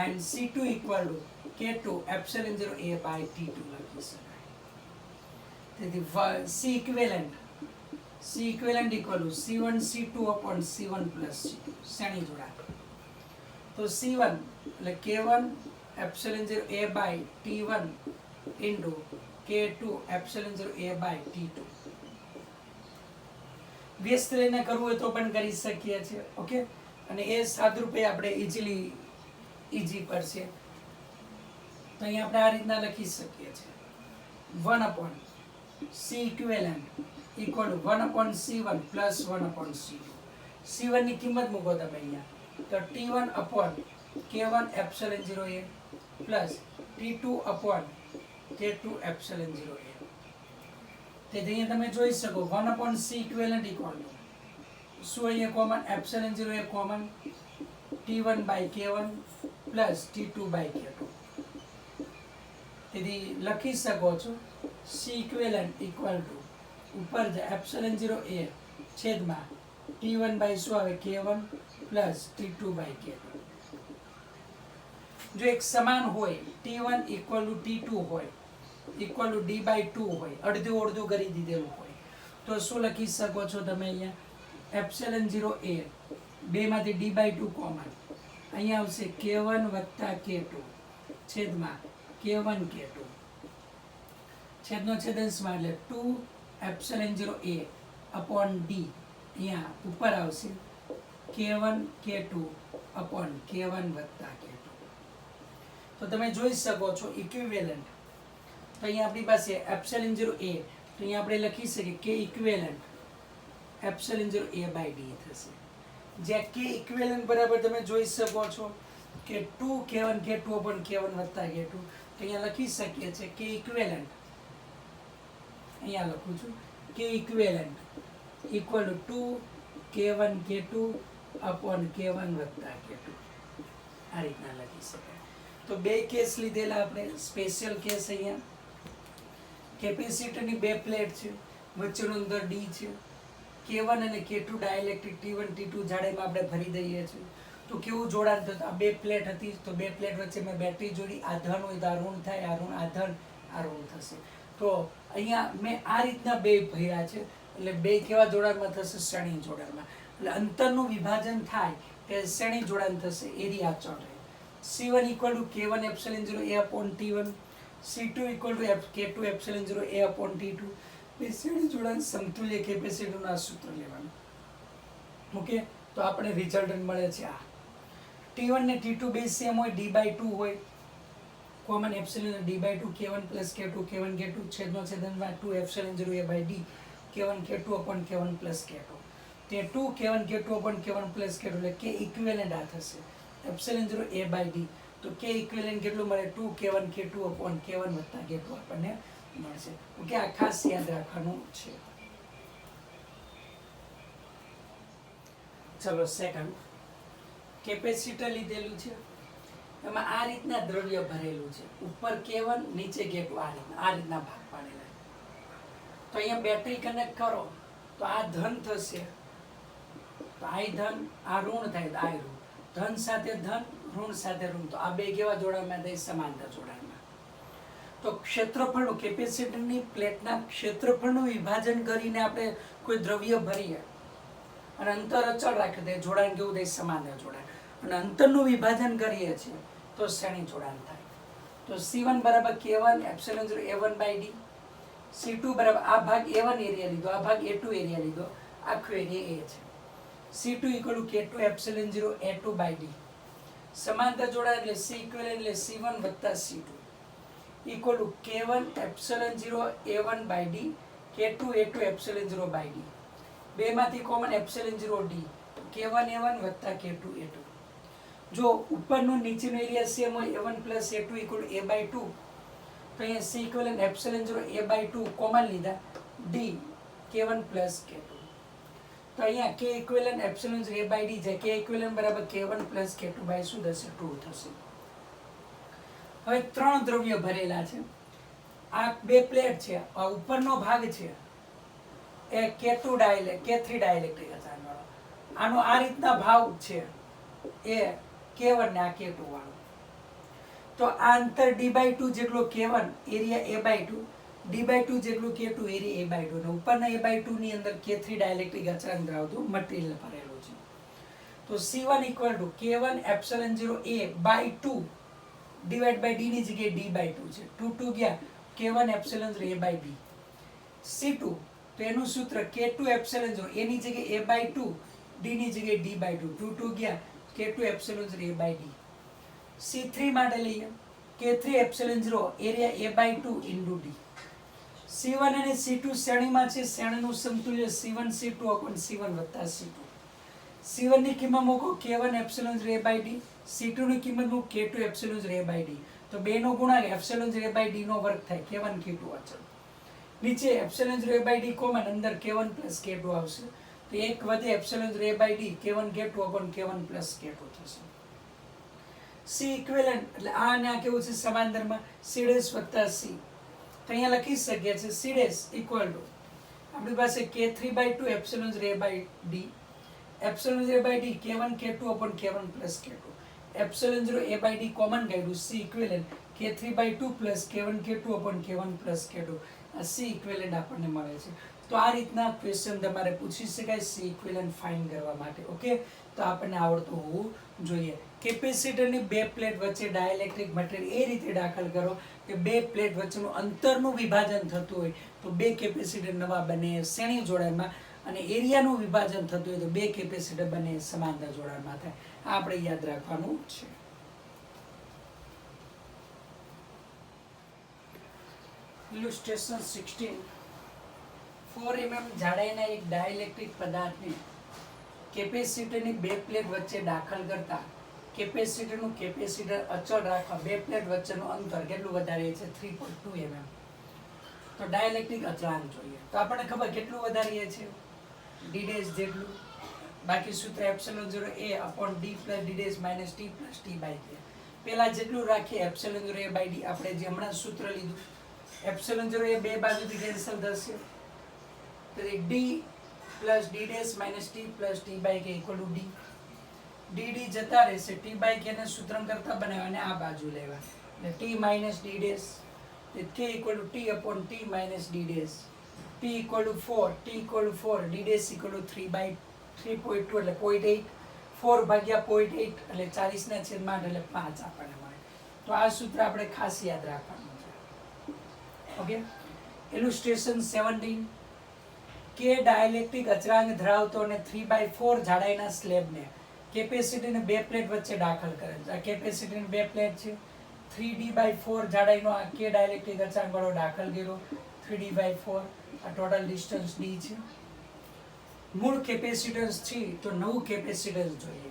and C2 equal to K2 epsilon 0 A by T2 લખી શકાય. તેથી C equivalent equal to C1 C2 upon C1 plus C2 શ્રેણી જોડાણ. તો C1 એટલે K1 epsilon 0 A by T1 into K2 epsilon 0 A by T2. વ્યસ્ત લઈને કરવું હોય તો પણ કરી શકીએ છીએ. ઓકે, અને એ સાદરૂપે આપણે ઈઝી પડશે. તો અહીંયા આપણે આ રીતના લખી શકીએ છીએ 1 upon C equivalent equal to 1 upon C1 plus 1 upon C2. C1 ની કિંમત મૂકો તમે અહીંયા, તો T1 upon K1 epsilon 0 A plus T2 upon K2 epsilon 0 A. તેથી અહીંયા તમે જોઈ શકો 1 upon C equivalent equal to શું અહીંયા common epsilon 0 A common T1 by K1 plus T2 by K2. તેથી લખી શકો છો C equivalent equal to ઉપર જે epsilon 0 A છેદમાં T1 by શું આવે K1 plus T2 by K2. જો એક સમાન હોય T1 equal to T2 હોય equal to D by 2 હોય, અડધું કરી દીધેલું હોય, તો શું લખી શકો છો તમે અહીંયા epsilon 0 A બેમાંથી D by 2 કોમન, અહીંયા આવશે K1 વત્તા K2 છેદમાં K1 K2 છેદનો છેદંશમાં એટલે 2 epsilon 0 A upon D અહીંયા ઉપર આવશે K1 K2 upon K1 વત્તા K2. તો તમે જોઈ શકો છો ઇક્વિવેલન્ટ. તો અહીંયા આપણી પાસે epsilon 0 A, તો અહીંયા આપણે લખી શકીએ K equivalent epsilon 0 A by D થશે. જ્યાં K equivalent બરાબર તમે જોઈ શકો છો કે 2 K1 K2 upon K1 વત્તા K2. તો અહીંયા લખી શકીએ છીએ K equivalent, અહીંયા લખું છું K equivalent equal to 2 K1 K2 upon K1 વત્તા K2. આ રીતના લખી શકાય. તો બે કેસ લીધેલા આપણે. સ્પેશિયલ કેસ અહીંયા કેપેસિટરની બે પ્લેટ છે, વચ્ચેનું અંતર D છે, K1 અને K2 ડાઇલેક્ટ્રિક T1 T2 જાડેમાં આપણે ભરી દઈએ છીએ. તો કેવું જોડાણ થતું? આ બે પ્લેટ હતી, તો બે પ્લેટ વચ્ચે મેં બેટરી જોડી, આ ધન હોય તો આ ઋણ થાય, આ ઋણ આ ધન, આ ઋણ થશે. તો અહીંયા મેં આ રીતના બે ભર્યા છે, એટલે બે કેવા જોડાણમાં થશે? શ્રેણી જોડાણમાં. એટલે અંતરનું વિભાજન થાય તે શ્રેણી જોડાણ થશે. Area ચોટે. C1 equal to K1 epsilon 0 A upon T1, C2 equal to K2 epsilon 0 A upon T2. શ્રેણી જોડાણ સમતુલ્ય કેપેસિટરનું સૂત્ર લેવાનું. ઓકે, તો આપણે રિઝલ્ટ મળે છે આ. T1 ને T2 બે સેમ હોય, D by 2 હોય, common epsilon D by 2 K1 plus K2 K1 K2 છેદનો છેદનમાં 2 epsilon 0 A by D K1 K2 upon K1 plus K2. તે 2 K1 K2 upon K1 plus K2 એટલે K equivalent આ થશે epsilon 0 A by D. તો K equivalent કેટલું મળે? 2 K1 K2 upon K1 વત્તા K2 આપણને મળશે. ઓકે, આ ખાસ યાદ રાખવાનું છે. ચલો સેકન્ડ, કેપેસિટર લીધેલું છે, એમાં આ રીતના દ્રવ્ય ભરેલું છે, ઉપર K1 નીચે K2 આ રીતના ભાગ પાડેલા. તો અહીંયા બેટરી કનેક્ટ કરો તો આ ધન થશે, તો આ ધન, આ ઋણ થાય તો આ ઋણ, ધન સાથે ધન, ઋણ સાથે ઋણ. તો આ બે કેવા જોડાણમાં થાય? સમાંતર જોડાણમાં. તો ક્ષેત્રફળનું, કેપેસિટરની પ્લેટના ક્ષેત્રફળનું વિભાજન કરીને આપણે કોઈ દ્રવ્ય ભરીએ અને અંતર અચળ રાખીએ તો જોડાણ કેવું થાય? સમાંતર જોડાણ. અને અંતરનું વિભાજન કરીએ છીએ તો શ્રેણી જોડાણ થાય. તો C1 બરાબર K1 epsilon 0 A1 by D, C2 બરાબર આ ભાગ A1 એરિયા લીધો, આ ભાગ A2 એરિયા લીધો, આખો એરિયા A છે. C2 equal to K2 epsilon 0 A2 by D. સમાંતર જોડાણ એટલે C equivalent એટલે C1 વત્તા C2 equal to K1 epsilon 0 A1 by D K2 A2 epsilon 0 by D. બેમાંથી common epsilon 0 D K1 A1 વત્તા K2 A2. જો ઉપરનો નીચેનો એરિયા સેમ હોય A1 plus A2 equal to A by 2, તો અહીંયા C equivalent epsilon 0 A by 2 common લીધા, D K1 plus K2. તો અહીંયા K equivalent epsilon 0 A by D છે, K equivalent બરાબર K1 plus K2 by શું થશે? 2 થશે. હવે ત્રણ દ્રવ્ય ભરેલા છે. આ બે પ્લેટ છે, આ ઉપરનો ભાગ છે એ K3 ડાઇલેક્ટ્રિક વાળો, આનો આ રીતના ભાવ છે એ K1 ને આ K2 વાળો. તો આ અંતર D by 2 જેટલો K1 area A by 2, D/2 જેટલું K2 એરિયા A/2 અને ઉપરના A/2 ની અંદર K3 ડાઇલેક્ટ્રિક અચળાંક ધરાવતું મટીરીયલ ભરેલું છે. તો C1 = K1 epsilon 0 A/2 divide by D ની જગ્યાએ D/2 છે. 2 2 ગયા K1 એપ્સિલોન 0 A/D. C2 તો એનું સૂત્ર K2 એપ્સિલોન 0 A ની જગ્યાએ A/2 D ની જગ્યાએ D/2 2 2 ગયા K2 એપ્સિલોન 0 A/D. C3 માટે લઈએ K3 epsilon 0 area A/2 into D. C1 અને C2 શ્રેણીમાં છે, શ્રેણીનું સમતુલ્ય C1 C2 C1 વત્તા C2. C1 ની કિંમત મૂકો K1 એપ્સિલોન 0 A/D, C2 ની કિંમત મૂકો K2 એપ્સિલોન 0 A/D. તો બેનો ગુણાકાર એપ્સિલોન 0 A/D નો વર્ગ થાય K1 K2 અચળ. નીચે એપ્સિલોન 0 A/D કોમન, અંદર K1 K2 આવશે. તો એક વધે epsilon 0 A/D K1 K2 K1 K2 થશે. C ઇક્વિવેલન્ટ એટલે આ અને આ કેવું છે સમાંતરમાં C' વત્તા C. તો અહીંયા લખી શકીએ છીએ C' = આપણી પાસે K3/2 epsilon 0 A/D epsilon 0 A/D K1 K2 K1 K2. Epsilon 0 A/D common કાઢ્યું C equivalent K3/2 K1 K2 K1 K2. આ C ઇક્વિવેલન્ટ આપણને મળે છે. તો આ રીતના ક્વેશ્ચન તમારે પૂછી શકાય C ઇક્વિવેલન્ટ ફાઇન્ડ કરવા માટે. ઓકે, તો આપણને આવડતું હોવું જોઈએ. કેપેસિટરની બે પ્લેટ વચ્ચે ડાઇલેક્ટ્રિક મટીરીયલ એ રીતે દાખલ કરો કે બે પ્લેટ વચ્ચેનું અંતરનું વિભાજન થતું હોય તો બે કેપેસિટર નવા બને શ્રેણી જોડાણમાં, અને એરિયાનું વિભાજન થતું હોય તો બે કેપેસિટર બને સમાંતર જોડાણમાં થાય. આ આપણે યાદ રાખવાનું છે. ઇલ્યુસ્ટ્રેશન 16. 4 mm જાડાઈના એક ડાઇલેક્ટ્રિક પદાર્થને કેપેસિટરની બે પ્લેટ વચ્ચે દાખલ કરતા કેપેસિટરનું કેપેસિટર અચળ રાખવા બે પ્લેટ વચ્ચેનું અંતર કેટલું વધારે છે 3.2 mm. તો ડાઇલેક્ટ્રિક અચળાંક જોઈએ. તો આપણને ખબર કેટલું વધારીએ છે d' જેટલું, બાકી સૂત્ર epsilon 0 A/D + d' - T + T/K. પહેલા જેટલું રાખીએ એપ્સિલોન 0 A/D આપણે જે હમણાં સૂત્ર લીધું એપ્સિલોન 0 A બે બાજુથી કેન્સલ થશે તો D + d' - T + T/K = D. dd જતા રહેશે T/K ને સૂત્રમ કરતા બનાવવા અને આ બાજુ લેવા એટલે T - d' K = T/T - d'. T = 4 T = 4 d' = 3/3.2 એટલે 0.8 4 ભાગ્યા 0.8 એટલે 40/8 એટલે 5 આપણને મળે. તો આ સૂત્ર આપણે ખાસ યાદ રાખવાનું છે. ઓકે, ઇલ્યુસ્ટ્રેશન 17. કે ડાઇલેક્ટ્રિક અચળાંક ધરાવતો અને 3/4 જાડાઈના સ્લેબને કેપેસિટરને બે પ્લેટ વચ્ચે દાખલ કરે છે. આ કેપેસિટરની બે પ્લેટ છે, 3D/4 જાડાઈનો આ કે ડાઇલેક્ટ્રિક અચળાંક વાળો દાખલ કર્યો 3D/4. આ ટોટલ ડિસ્ટન્સ D છે. મૂળ કેપેસિટન્સ છે તો નવું કેપેસિટન્સ જોઈએ.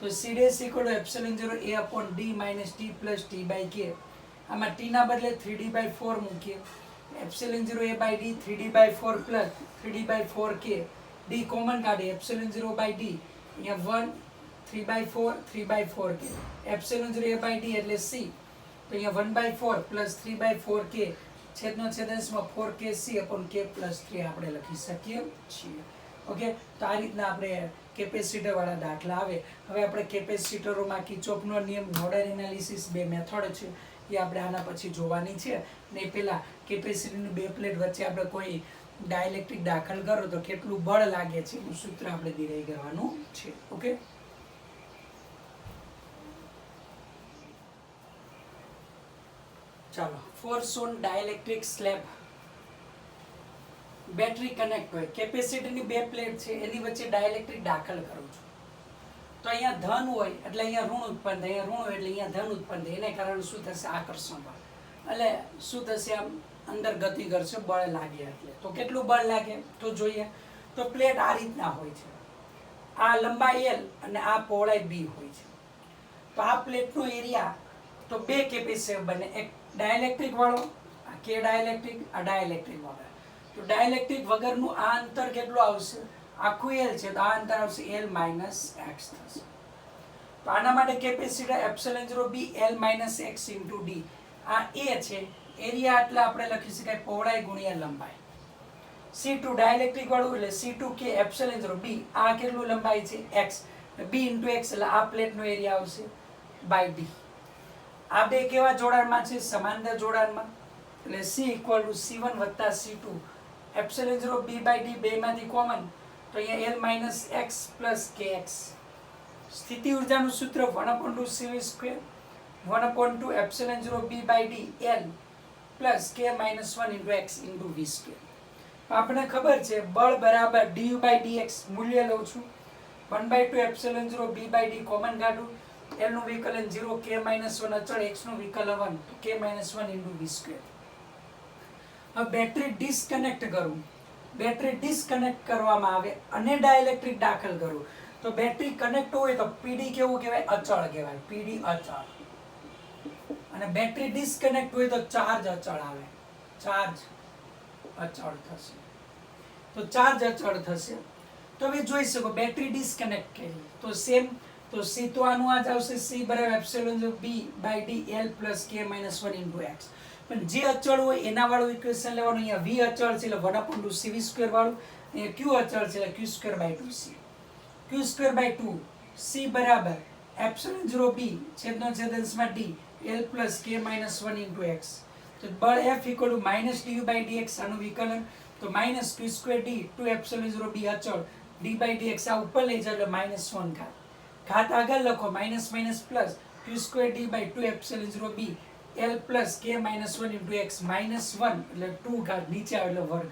તો C' = epsilon 0 A/D - T + T/K. આમાં T ના બદલે 3D/4 મૂકીએ. Epsilon 0 A/D 3D/4 + 3D/4K. D common કાઢીએ એપ્સિલોન 0/D અહીંયા 1 3/4 3/4K. એપ્સિલોન 0 A/D એટલે C તો અહીંયા 1/4 + 3/4K છેદનો છેદંશમાં 4KC/K + 3 આપણે લખી શકીએ છીએ. ઓકે, તો આ રીતના આપણે કેપેસિટર વાળા દાખલા આવે. હવે આપણે કેપેસિટરોમાં કિર્ચોફનો નિયમ, નોડલ એનાલિસિસ બે મેથડ છે એ આપણે આના પછી જોવાની છે. ને પહેલા કેપેસિટરની બે પ્લેટ વચ્ચે આપણે કોઈ ડાઇલેક્ટ્રિક દાખલ કરો તો કેટલું બળ લાગે છે એનું સૂત્ર આપણે ડિરાઈવ કરવાનું છે. ઓકે, ચાલો. Force on dielectric slab. Battery connect હોય, કેપેસિટરની બે પ્લેટ છે એની વચ્ચે ડાઇલેક્ટ્રિક દાખલ કરું છું તો અહીંયા ધન હોય એટલે અહીંયા ઋણ ઉત્પન્ન થાય, અહીંયા ઋણ હોય એટલે અહીંયા ધન ઉત્પન્ન થાય. એને કારણે શું થશે આકર્ષણ બળ, એટલે શું થશે આમ અંદર ગતિ કરશે બળ લાગે. એટલે તો કેટલું બળ લાગે તો જોઈએ. તો પ્લેટ આ રીતના હોય છે, આ લંબાઈ L અને આ પહોળાઈ B હોય છે. તો આ પ્લેટનો એરિયા તો બે કેપેસિટર બને, એક ડાઇલેક્ટ્રિક વાળો આ કે ડાઇલેક્ટ્રિક, આ ડાઇલેક્ટ્રિક વાળો. તો ડાઇલેક્ટ્રિક વગરનું આ અંતર કેટલું આવશે આખું L છે તો આ અંતર આવશે L - x થશે. તો આના માટે capacitor epsilon 0 B L - x * D. આ A છે એરિયા એટલે આપણે લખી શકાય પહોળાઈ ગુણ્યા લંબાઈ. C2 ડાઇલેક્ટ્રિક વાળું એટલે C2K એપ્સિલોન 0 B આ કેટલું લંબાઈ છે x, B * x એટલે આ પ્લેટનો એરિયા આવશે / D. આ બે કેવા જોડાણમાં છે સમાંતર જોડાણમાં એટલે C ઇક્વલ ટુ C1 વત્તા C2 epsilon 0 B by D બેમાંથી કોમન તો અહીંયા L minus X plus KX. સ્થિતિ ઉર્જાનું સૂત્ર 1/2 CV square 1/2 epsilon 0 B by D L plus K minus 1 into X into V square. આપણે ખબર છે બળ બરાબર du બાય dx મૂલ્ય લઉં છું 1/2 epsilon 0 B by D common કાઢું L નું વિકલન 0 K માઇનસ 1 અચળ x નું વિકલન 1 K minus 1 into V square. હવે બેટરી ડિસ્કનેક્ટ કરું, બેટરી ડિસ્કનેક્ટ કરવામાં આવે અને ડાઇલેક્ટ્રિક દાખલ કરું તો બેટરી કનેક્ટ હોય તો PD કેવું કહેવાય? અચળ કહેવાય. PD અચળ. અને બેટરી ડિસ્કનેક્ટ હોય તો ચાર્જ અચળ આવે, ચાર્જ અચળ થશે. તો ચાર્જ અચળ થશે. તો હવે જોઈ શકો બેટરી ડિસ્કનેક્ટ કરી તો સેમ તો C તો આનું આ જ આવશે C બરાબર epsilon B by D L plus K minus 1 into X. પણ જે અચળ હોય એના વાળું ઇક્વેશન લેવાનું. અહીંયા V અચળ છે એટલે 1/2 CV સ્ક્વેર વાળું, અહીંયા Q અચળ છે એટલે Q square by 2C. Q square by 2 C બરાબર એપ્સિલોન 0 B છેદનો છેદંશમાં D L plus K minus 1 into X. તો બળ F equal to minus du by dx આનું વિકલન તો minus Q square D 2 epsilon 0 B અચળ D બાય dx આ ઉપર લઈ જાય એટલે માઇનસ 1 ઘાત. ઘાત આગળ લખો minus minus plus Q square D by 2 epsilon 0 B L plus K minus 1 into X minus 1 એટલે 2 ઘાત નીચે આવે એટલે વર્ગ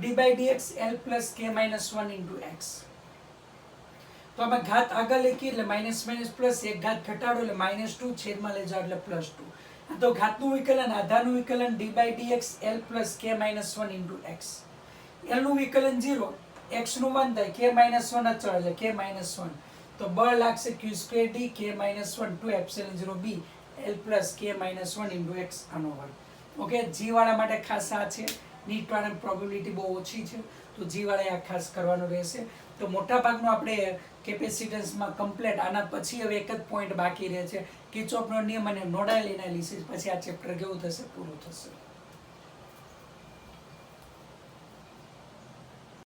D by dx L plus K minus 1 into X. તો આમાં ઘાત આગળ લખીએ એટલે માઇનસ માઇનસ પ્લસ એક ઘાત ઘટાડો એટલે માઇનસ 2 છેદમાં લઈ જાઓ એટલે પ્લસ 2. તો ઘાતનું વિકલન આધારનું વિકલન D by dx L plus K minus 1 into X. L નું વિકલન 0 x નું 1 થાય K માઇનસ 1 અચળ એટલે K માઇનસ 1. તો બળ લાગશે Q square D K minus 1 2 epsilon 0 B L plus K minus 1 into x આનો વર્ગ. ઓકે, G વાળા માટે ખાસ આ છે. નીટ વાળાની પ્રોબેબિલિટી બહુ ઓછી છે તો G વાળાએ આ ખાસ કરવાનું રહેશે. તો મોટા ભાગનું આપણે કેપેસિટન્સમાં કમ્પ્લીટ. આના પછી હવે એક જ પોઈન્ટ બાકી રહે છે કિર્ચોફનો નિયમ અને નોડલ એનાલિસિસ. પછી આ ચેપ્ટર કેવું થશે? પૂરું થશે.